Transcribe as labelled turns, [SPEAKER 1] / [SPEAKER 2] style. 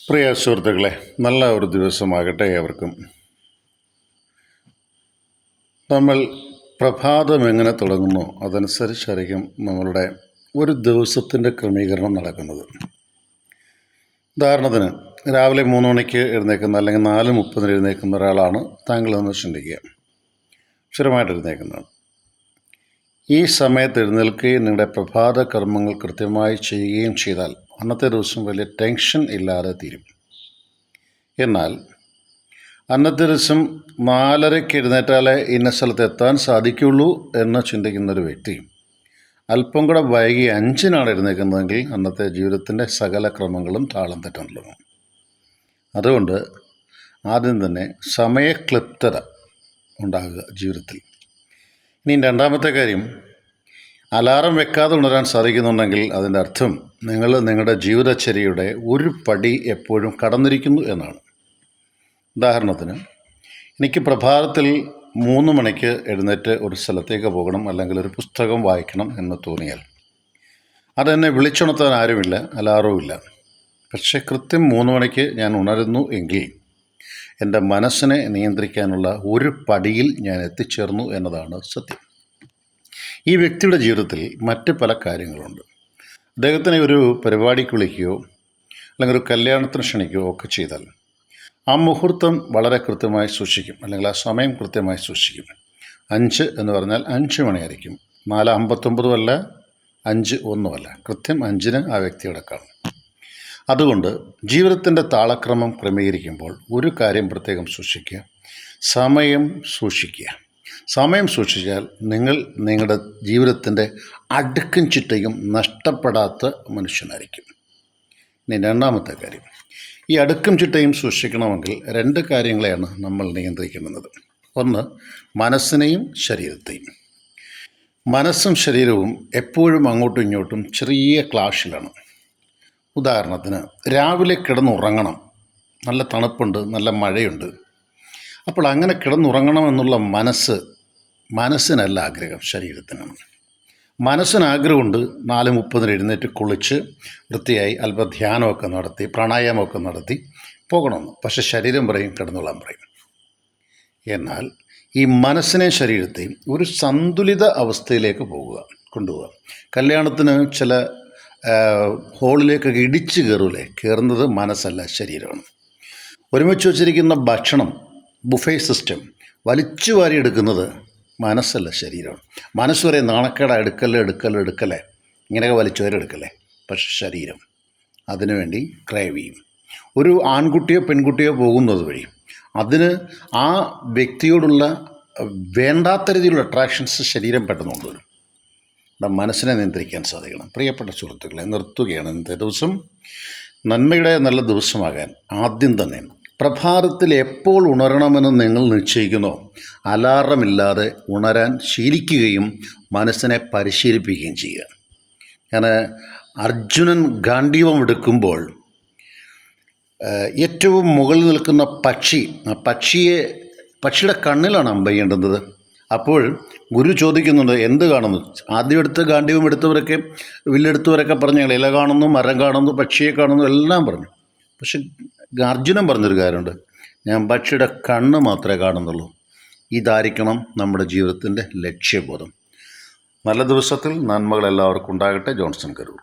[SPEAKER 1] പ്രിയ സുഹൃത്തുക്കളെ, നല്ല ഒരു ദിവസമാകട്ടെ ഏവർക്കും. നമ്മൾ പ്രഭാതം എങ്ങനെ തുടങ്ങുന്നു അതനുസരിച്ചായിരിക്കും നമ്മളുടെ ഒരു ദിവസത്തിൻ്റെ ക്രമീകരണം നടക്കുന്നത്. ഉദാഹരണത്തിന് രാവിലെ 3 മണിക്ക് എഴുന്നേൽക്കുന്ന അല്ലെങ്കിൽ 4:30 എഴുന്നേൽക്കുന്ന ഒരാളാണ് താങ്കളെന്ന് ചിന്തിക്കുക. സ്ഥിരമായിട്ട് എഴുന്നേൽക്കുന്നതാണ്. ഈ സമയത്ത് എഴുന്നേൽക്കുകയും നിങ്ങളുടെ പ്രഭാത കർമ്മങ്ങൾ കൃത്യമായി ചെയ്യുകയും ചെയ്താൽ അന്നത്തെ ദിവസം വലിയ ടെൻഷൻ ഇല്ലാതെ തീരും. എന്നാൽ അന്നത്തെ ദിവസം 4:30 എഴുന്നേറ്റാലേ ഇന്ന സ്ഥലത്ത് എത്താൻ സാധിക്കുള്ളൂ എന്ന് ചിന്തിക്കുന്നൊരു വ്യക്തി അല്പം കൂടെ വൈകി 5-നാണ് എഴുന്നേൽക്കുന്നതെങ്കിൽ അന്നത്തെ ജീവിതത്തിൻ്റെ സകല ക്രമങ്ങളും താളം തെറ്റാൻ തുടങ്ങും. അതുകൊണ്ട് ആദ്യം തന്നെ സമയക്ലിപ്തത ഉണ്ടാകുക ജീവിതത്തിൽ. ഇനി രണ്ടാമത്തെ കാര്യം, അലാറം വെക്കാതെ ഉണരാൻ സാധിക്കുന്നുണ്ടെങ്കിൽ അതിൻ്റെ അർത്ഥം നിങ്ങൾ നിങ്ങളുടെ ജീവിതചര്യയുടെ ഒരു പടി എപ്പോഴും കടന്നിരിക്കുന്നു എന്നാണ്. ഉദാഹരണത്തിന്, എനിക്ക് പ്രഭാതത്തിൽ 3 മണിക്ക് എഴുന്നേറ്റ് ഒരു സ്ഥലത്തേക്ക് പോകണം അല്ലെങ്കിൽ ഒരു പുസ്തകം വായിക്കണം എന്ന് തോന്നിയാൽ അതെന്നെ വിളിച്ചുണർത്താൻ ആരുമില്ല, അലാറവും ഇല്ല. പക്ഷേ കൃത്യം 3 മണിക്ക് ഞാൻ ഉണരുന്നു എങ്കിൽ എൻ്റെ മനസ്സിനെ നിയന്ത്രിക്കാനുള്ള ഒരു പടിയിൽ ഞാൻ എത്തിച്ചേർന്നു എന്നതാണ് സത്യം. ഈ വ്യക്തിയുടെ ജീവിതത്തിൽ മറ്റ് പല കാര്യങ്ങളുണ്ട്. അദ്ദേഹത്തിനെ ഒരു പരിപാടിക്ക് വിളിക്കുകയോ അല്ലെങ്കിൽ ഒരു കല്യാണത്തിന് ക്ഷണിക്കുകയോ ഒക്കെ ചെയ്താൽ ആ മുഹൂർത്തം വളരെ കൃത്യമായി സൂക്ഷിക്കും, അല്ലെങ്കിൽ ആ സമയം കൃത്യമായി സൂക്ഷിക്കും. 5 എന്ന് പറഞ്ഞാൽ 5 മണിയായിരിക്കും. 4:59 അല്ല, 5:01 അല്ല, കൃത്യം 5-ന് ആ വ്യക്തിയുടെ കാണും. അതുകൊണ്ട് ജീവിതത്തിൻ്റെ താളക്രമം ക്രമീകരിക്കുമ്പോൾ ഒരു കാര്യം പ്രത്യേകം സൂക്ഷിക്കുക: സമയം സൂക്ഷിക്കുക. സമയം സൂക്ഷിച്ചാൽ നിങ്ങൾ നിങ്ങളുടെ ജീവിതത്തിൻ്റെ അടുക്കും ചിട്ടയും നഷ്ടപ്പെടാത്ത മനുഷ്യനായിരിക്കും. ഇനി രണ്ടാമത്തെ കാര്യം, ഈ അടുക്കും ചിട്ടയും സൂക്ഷിക്കണമെങ്കിൽ 2 കാര്യങ്ങളെയാണ് നമ്മൾ നിയന്ത്രിക്കുന്നത്. ഒന്ന്, മനസ്സിനെയും ശരീരത്തെയും. മനസ്സും ശരീരവും എപ്പോഴും അങ്ങോട്ടും ഇങ്ങോട്ടും ചെറിയ ക്ലാഷിലാണ്. ഉദാഹരണത്തിന്, രാവിലെ കിടന്നുറങ്ങണം, നല്ല തണുപ്പുണ്ട്, നല്ല മഴയുണ്ട്. അപ്പോൾ അങ്ങനെ കിടന്നുറങ്ങണമെന്നുള്ള മനസ്സിനല്ല ആഗ്രഹം, ശരീരത്തിനാണ്. മനസ്സിന് ആഗ്രഹമുണ്ട് 4:30 എഴുന്നേറ്റ് കുളിച്ച് വൃത്തിയായി അല്പ ധ്യാനമൊക്കെ നടത്തി പ്രാണായാമമൊക്കെ നടത്തി പോകണമെന്ന്. പക്ഷെ ശരീരം പറയും കിടന്നുകൊള്ളാൻ പറയും. എന്നാൽ ഈ മനസ്സിനെയും ശരീരത്തെയും ഒരു സന്തുലിത അവസ്ഥയിലേക്ക് കൊണ്ടുപോവുക. കല്യാണത്തിന് ചില ഹോളിലേക്കൊക്കെ ഇടിച്ച് കയറുന്നത് മനസ്സല്ല, ശരീരമാണ്. ഒരുമിച്ച് വച്ചിരിക്കുന്ന ഭക്ഷണം, ബുഫേ സിസ്റ്റം വലിച്ചു വാരി എടുക്കുന്നത് മനസ്സല്ല, ശരീരമാണ്. മനസ്സ് വരെ നാണക്കേട, എടുക്കല്ലേ, ഇങ്ങനെയൊക്കെ വലിച്ചു വാരി എടുക്കല്ലേ. പക്ഷെ ശരീരം അതിനുവേണ്ടി ക്രൈവ് ചെയ്യും. ഒരു ആൺകുട്ടിയോ പെൺകുട്ടിയോ പോകുന്നത് വഴി അതിന് ആ വ്യക്തിയോടുള്ള വേണ്ടാത്ത രീതിയിലുള്ള അട്രാക്ഷൻസ് ശരീരം പെട്ടെന്ന് കൊണ്ടുവരും. മനസ്സിനെ നിയന്ത്രിക്കാൻ സാധിക്കണം. പ്രിയപ്പെട്ട സുഹൃത്തുക്കളെ, നിർത്തുകയാണ് ഇന്നത്തെ ദിവസം. നന്മയുടെ നല്ല ദിവസമാകാൻ ആദ്യം തന്നെ പ്രഭാതത്തിൽ എപ്പോൾ ഉണരണമെന്ന് നിങ്ങൾ നിശ്ചയിക്കുന്നോ അലാറമില്ലാതെ ഉണരാൻ ശീലിക്കുകയും മനസ്സിനെ പരിശീലിപ്പിക്കുകയും ചെയ്യുക. ഞാൻ അർജുനൻ ഗാണ്ഡീവം എടുക്കുമ്പോൾ ഏറ്റവും മുകളിൽ നിൽക്കുന്ന പക്ഷിയുടെ കണ്ണിലാണ് അമ്പെയ്യേണ്ടുന്നത്. അപ്പോൾ ഗുരു ചോദിക്കുന്നുണ്ട്, എന്ത് കാണുന്നു? ആദ്യം ഗാണ്ഡീവം എടുത്തവരൊക്കെ, വില്ലെടുത്തവരൊക്കെ പറഞ്ഞു, ഞങ്ങൾ ഇല കാണുന്നു, മരം കാണുന്നു, പക്ഷിയെ കാണുന്നു, എല്ലാം പറഞ്ഞു. പക്ഷെ അർജുനൻ പറഞ്ഞൊരു കാര്യമുണ്ട്, ഞാൻ പക്ഷിയുടെ കണ്ണ് മാത്രമേ കാണുന്നുള്ളൂ. ഇതായിരിക്കണം നമ്മുടെ ജീവിതത്തിൻ്റെ ലക്ഷ്യബോധം. നല്ല ദിവസത്തിൽ നന്മകൾ എല്ലാവർക്കും ഉണ്ടാകട്ടെ. ജോൺസൺ കരൂർ.